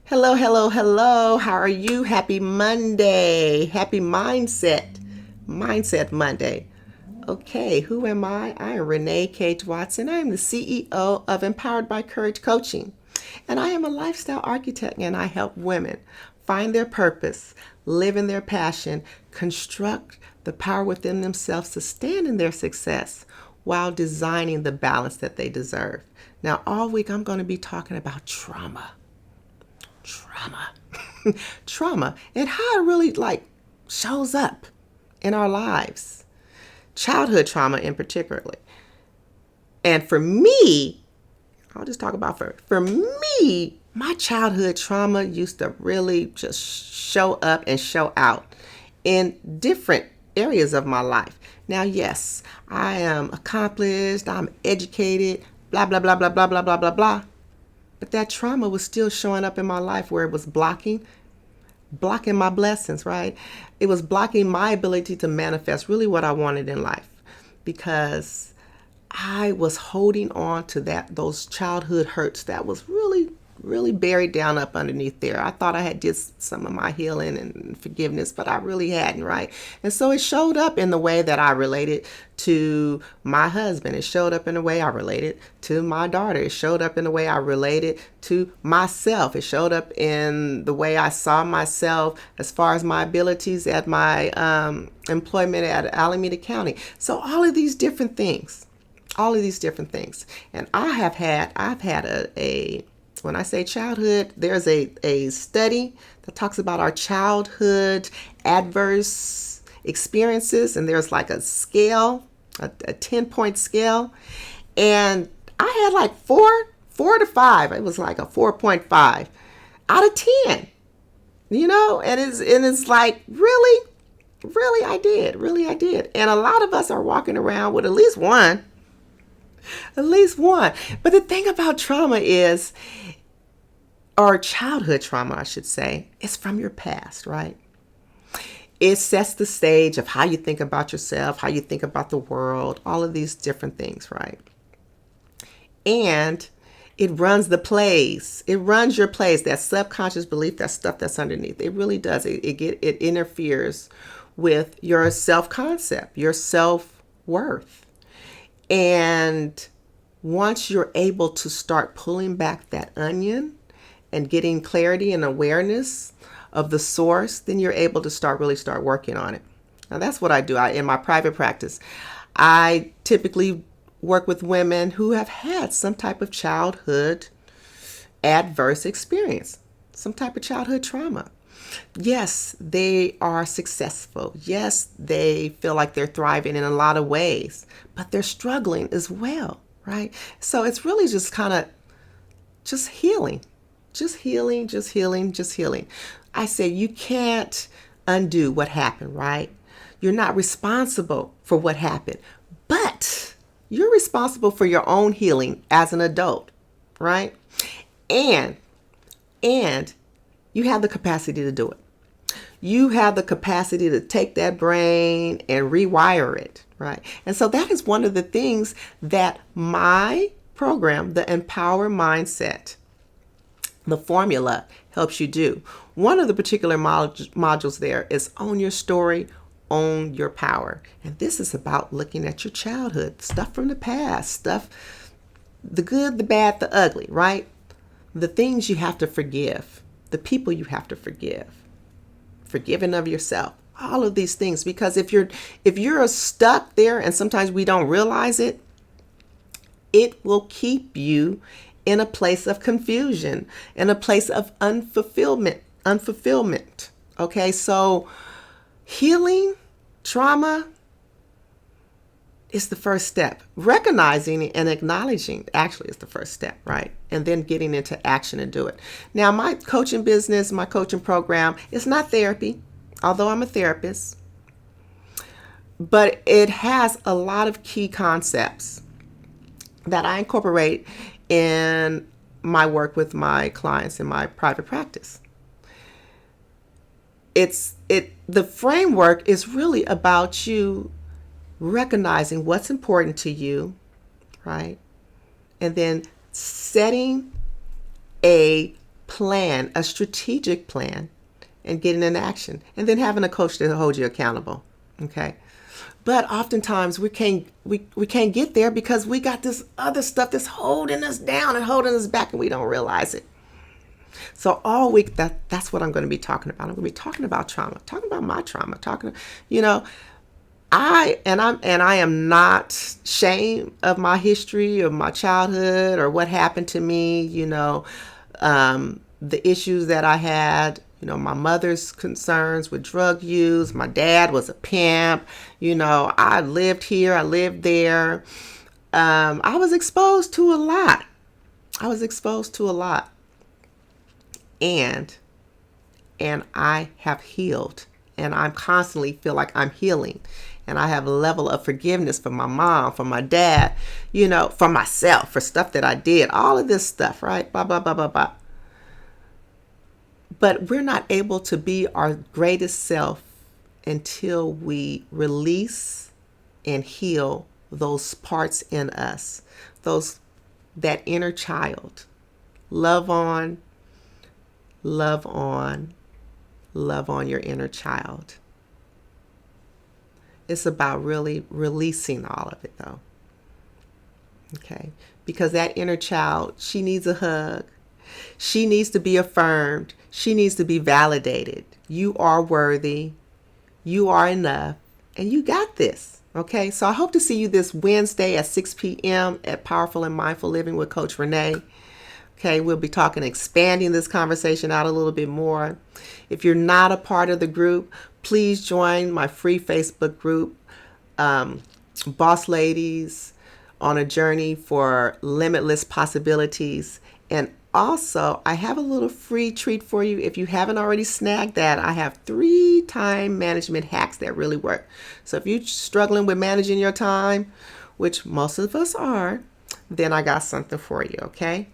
Hello, hello, hello. How are you? Happy Monday. Happy Mindset Monday. Okay, who am I? I am Renee Cage Watson. I am the CEO of Empowered by Courage Coaching. And I am a lifestyle architect and I help women find their purpose, live in their passion, construct the power within themselves to stand in their success while designing the balance that they deserve. Now, all week I'm going to be talking about trauma trauma and how it really shows up in our lives, childhood trauma in particularly. And for me, I'll just talk about for me, my childhood trauma used to really just show up and show out in different areas of my life. Now, yes, I am accomplished, I'm educated, blah blah blah blah blah blah blah blah blah, but that trauma was still showing up in my life where it was blocking my blessings, right? It was blocking my ability to manifest really what I wanted in life because I was holding on to those childhood hurts that was really buried down up underneath there. I thought I had did some of my healing and forgiveness, but I really hadn't, right? And so it showed up in the way that I related to my husband. It showed up in the way I related to my daughter. It showed up in the way I related to myself. It showed up in the way I saw myself as far as my abilities at my employment at Alameda County. So all of these different things. And I've had a when I say childhood, there's a study that talks about our childhood adverse experiences, and there's like a scale, a 10-point scale, and I had like four to five. It was like a 4.5 out of 10, and it's like really I did, and a lot of us are walking around with at least one. But the thing about trauma is, or childhood trauma, I should say, is from your past, right? It sets the stage of how you think about yourself, how you think about the world, all of these different things, right? And it runs the plays. It runs your plays, that subconscious belief, that stuff that's underneath. It really does. It interferes with your self-concept, your self-worth. And once you're able to start pulling back that onion and getting clarity and awareness of the source, then you're able to start working on it. Now, that's what I do. In my private practice, I typically work with women who have had some type of childhood adverse experience, some type of childhood trauma. Yes, they are successful. Yes, they feel like they're thriving in a lot of ways, but they're struggling as well, right? So it's really just kind of just healing, just healing. I say you can't undo what happened, right? You're not responsible for what happened, but you're responsible for your own healing as an adult, right? And and you have the capacity to do it. You have the capacity to take that brain and rewire it, right? And so that is one of the things that my program, the Empower Mindset, the formula, helps you do. One of the particular modules there is Own Your Story, Own Your Power. And this is about looking at your childhood, stuff from the past, stuff, the good, the bad, the ugly, right? The things you have to forgive, the people you have to forgiving of yourself, all of these things. Because if you're stuck there, and sometimes we don't realize it, it will keep you in a place of confusion, in a place of unfulfillment. Okay, so healing trauma is the first step. Recognizing and acknowledging actually is the first step, right? And then getting into action and do it. Now, my coaching business, my coaching program is not therapy, although I'm a therapist, but it has a lot of key concepts that I incorporate in my work with my clients in my private practice. The framework is really about you recognizing what's important to you, right? And then setting a plan, a strategic plan, and getting in action, and then having a coach to hold you accountable. Okay. But oftentimes we can't get there because we got this other stuff that's holding us down and holding us back, and we don't realize it. So all week that's what I'm going to be talking about. I'm going to be talking about trauma, talking about my trauma, talking, you know, I am not ashamed of my history, of my childhood, or what happened to me. The issues that I had. My mother's concerns with drug use. My dad was a pimp. I lived here. I lived there. I was exposed to a lot. And I have healed, and I'm constantly feel like I'm healing, and I have a level of forgiveness for my mom, for my dad, for myself, for stuff that I did, all of this stuff, right? Blah, blah, blah, blah, blah. But we're not able to be our greatest self until we release and heal those parts in us, that inner child. Love on your inner child. It's about really releasing all of it, though. Okay? Because that inner child, she needs a hug. She needs to be affirmed. She needs to be validated. You are worthy. You are enough. And you got this. Okay? So I hope to see you this Wednesday at 6 p.m. at Powerful and Mindful Living with Coach Renee. Okay, we'll be expanding this conversation out a little bit more. If you're not a part of the group, please join my free Facebook group, Boss Ladies on a Journey for Limitless Possibilities. And also, I have a little free treat for you. If you haven't already snagged that, I have 3 time management hacks that really work. So if you're struggling with managing your time, which most of us are, then I got something for you, okay?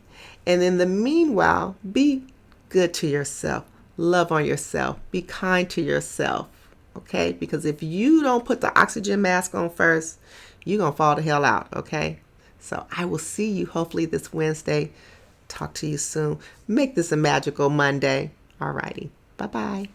And in the meanwhile, be good to yourself. Love on yourself. Be kind to yourself. Okay? Because if you don't put the oxygen mask on first, you're going to fall the hell out. Okay? So I will see you hopefully this Wednesday. Talk to you soon. Make this a magical Monday. Alrighty. Bye-bye.